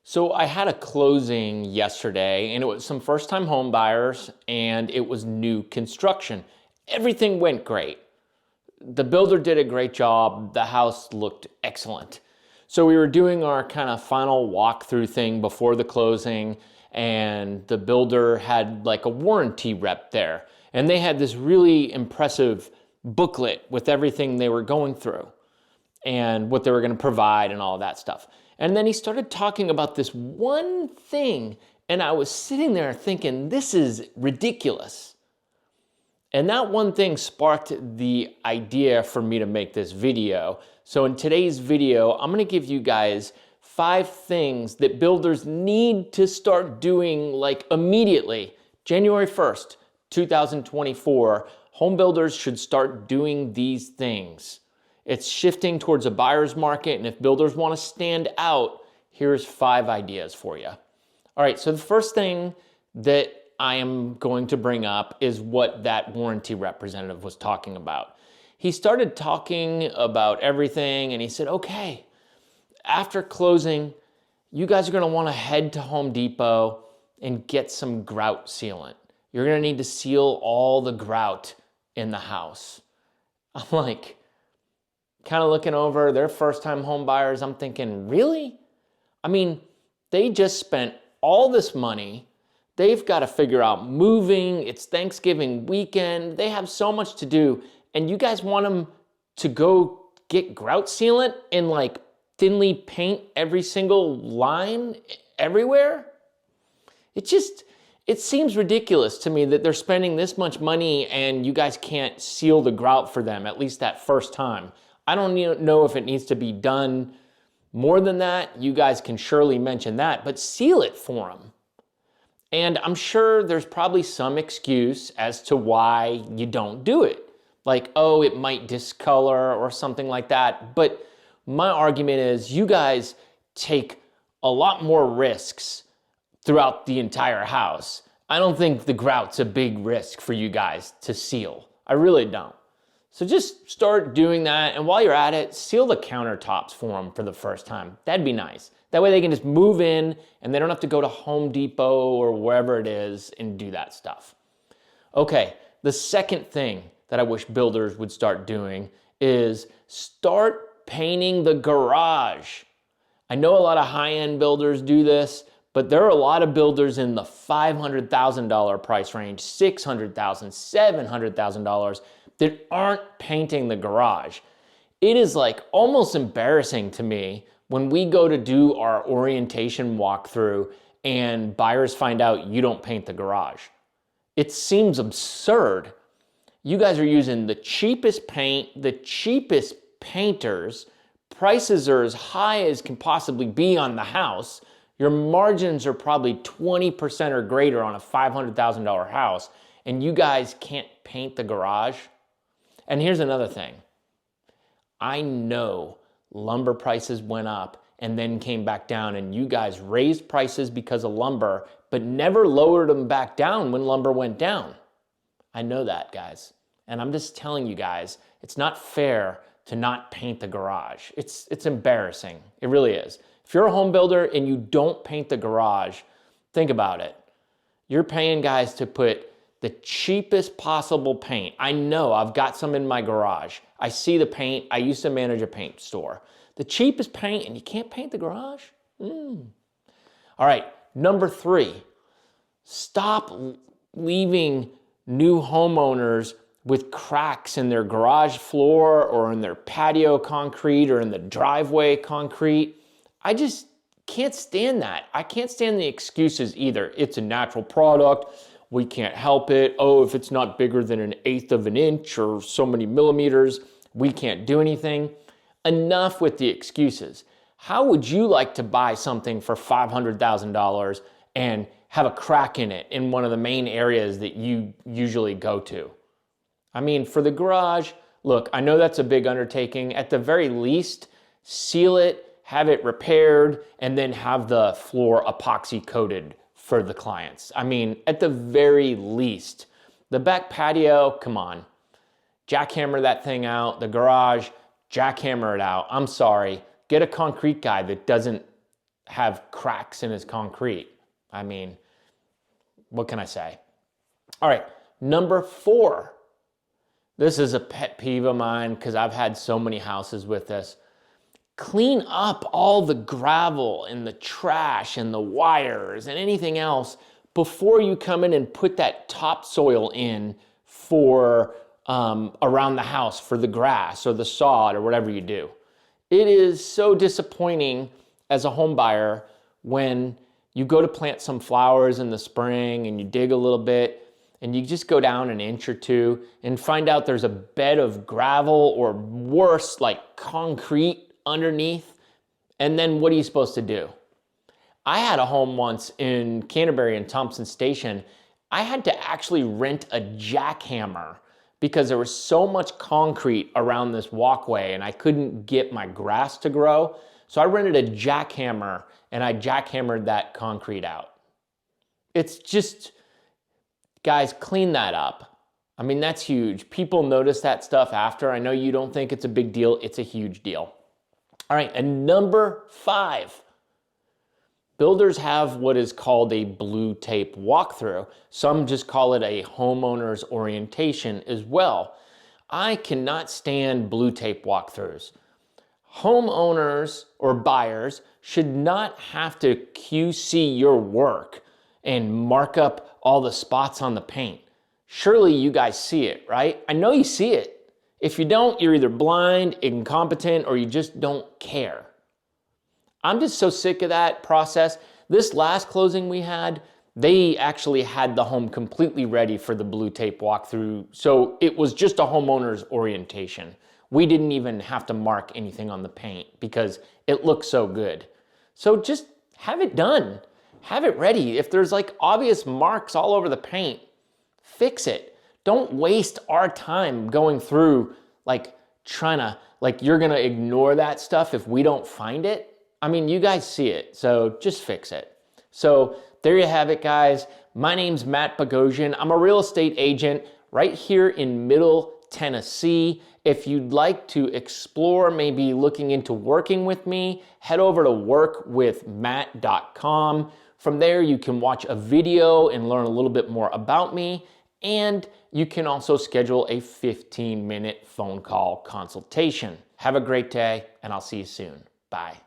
So I had a closing yesterday and it was some first-time home buyers and it was new construction. Everything went great. The builder did a great job. The house looked excellent. So we were doing our kind of final walkthrough thing before the closing, and the builder had like a warranty rep there. And they had this really impressive booklet with everything they were going through and what they were going to provide and all of that stuff. And then he started talking about this one thing, and I was sitting there thinking, this is ridiculous. And that one thing sparked the idea for me to make this video. So in today's video, I'm gonna give you guys 5 things that builders need to start doing like immediately. January 1st, 2024, home builders should start doing these things. It's shifting towards a buyer's market, and if builders wanna stand out, here's 5 ideas for you. All right, so the first thing that I am going to bring up is what that warranty representative was talking about. He started talking about everything and he said, okay, after closing, you guys are gonna wanna head to Home Depot and get some grout sealant. You're gonna need to seal all the grout in the house. I'm like, kind of looking over, they're first-time home buyers. I'm thinking, really? I mean, they just spent all this money. They've got to figure out moving. It's Thanksgiving weekend. They have so much to do. And you guys want them to go get grout sealant and like thinly paint every single line everywhere? It seems ridiculous to me that they're spending this much money and you guys can't seal the grout for them, at least that first time. I don't know if it needs to be done more than that. You guys can surely mention that, but seal it for them. And I'm sure there's probably some excuse as to why you don't do it. Like, oh, it might discolor or something like that. But my argument is you guys take a lot more risks throughout the entire house. I don't think the grout's a big risk for you guys to seal. I really don't. So just start doing that. And while you're at it, seal the countertops for them for the first time. That'd be nice. That way they can just move in and they don't have to go to Home Depot or wherever it is and do that stuff. Okay, the second thing that I wish builders would start doing is start painting the garage. I know a lot of high-end builders do this, but there are a lot of builders in the $500,000 price range, $600,000, $700,000 that aren't painting the garage. It is like almost embarrassing to me when we go to do our orientation walkthrough and buyers find out you don't paint the garage. It seems absurd. You guys are using the cheapest paint, the cheapest painters. Prices are as high as can possibly be on the house. Your margins are probably 20% or greater on a $500,000 house, and you guys can't paint the garage. And here's another thing. I know lumber prices went up and then came back down, and you guys raised prices because of lumber, but never lowered them back down when lumber went down. I know that, guys. And I'm just telling you guys, it's not fair to not paint the garage. It's embarrassing. It really is. If you're a home builder and you don't paint the garage, think about it. You're paying guys to put the cheapest possible paint. I know, I've got some in my garage. I see the paint. I used to manage a paint store. The cheapest paint, and you can't paint the garage? All right, number 3, stop leaving new homeowners with cracks in their garage floor or in their patio concrete or in the driveway concrete. I just can't stand that. I can't stand the excuses either. It's a natural product. We can't help it. Oh, if it's not bigger than 1/8 of an inch or so many millimeters, we can't do anything. Enough with the excuses. How would you like to buy something for $500,000 and have a crack in it in one of the main areas that you usually go to? I mean, for the garage, look, I know that's a big undertaking. At the very least, seal it, have it repaired, and then have the floor epoxy coated for the clients. I mean, at the very least. The back patio, come on. Jackhammer that thing out. The garage, jackhammer it out. I'm sorry. Get a concrete guy that doesn't have cracks in his concrete. I mean, what can I say? All right, number 4. This is a pet peeve of mine because I've had so many houses with this. Clean up all the gravel and the trash and the wires and anything else before you come in and put that topsoil in for around the house for the grass or the sod or whatever you do. It is so disappointing as a home buyer when you go to plant some flowers in the spring and you dig a little bit and you just go down an inch or two and find out there's a bed of gravel or worse, like concrete underneath. And then what are you supposed to do? I had a home once in Canterbury and Thompson Station. I had to actually rent a jackhammer because there was so much concrete around this walkway and I couldn't get my grass to grow. So I rented a jackhammer and I jackhammered that concrete out. It's just, guys, clean that up. I mean, that's huge. People notice that stuff after. I know you don't think it's a big deal. It's a huge deal. All right, and number 5. Builders have what is called a blue tape walkthrough. Some just call it a homeowner's orientation as well. I cannot stand blue tape walkthroughs. Homeowners or buyers should not have to QC your work and mark up all the spots on the paint. Surely you guys see it, right? I know you see it. If you don't, you're either blind, incompetent, or you just don't care. I'm just so sick of that process. This last closing we had, they actually had the home completely ready for the blue tape walkthrough. So it was just a homeowner's orientation. We didn't even have to mark anything on the paint because it looked so good. So just have it done. Have it ready. If there's like obvious marks all over the paint, fix it. Don't waste our time going through like trying to, like you're gonna ignore that stuff if we don't find it. I mean, you guys see it, so just fix it. So there you have it, guys. My name's Matt Bogosian. I'm a real estate agent right here in Middle Tennessee. If you'd like to explore maybe looking into working with me, head over to workwithmatt.com. From there, you can watch a video and learn a little bit more about me. And you can also schedule a 15-minute phone call consultation. Have a great day, and I'll see you soon. Bye.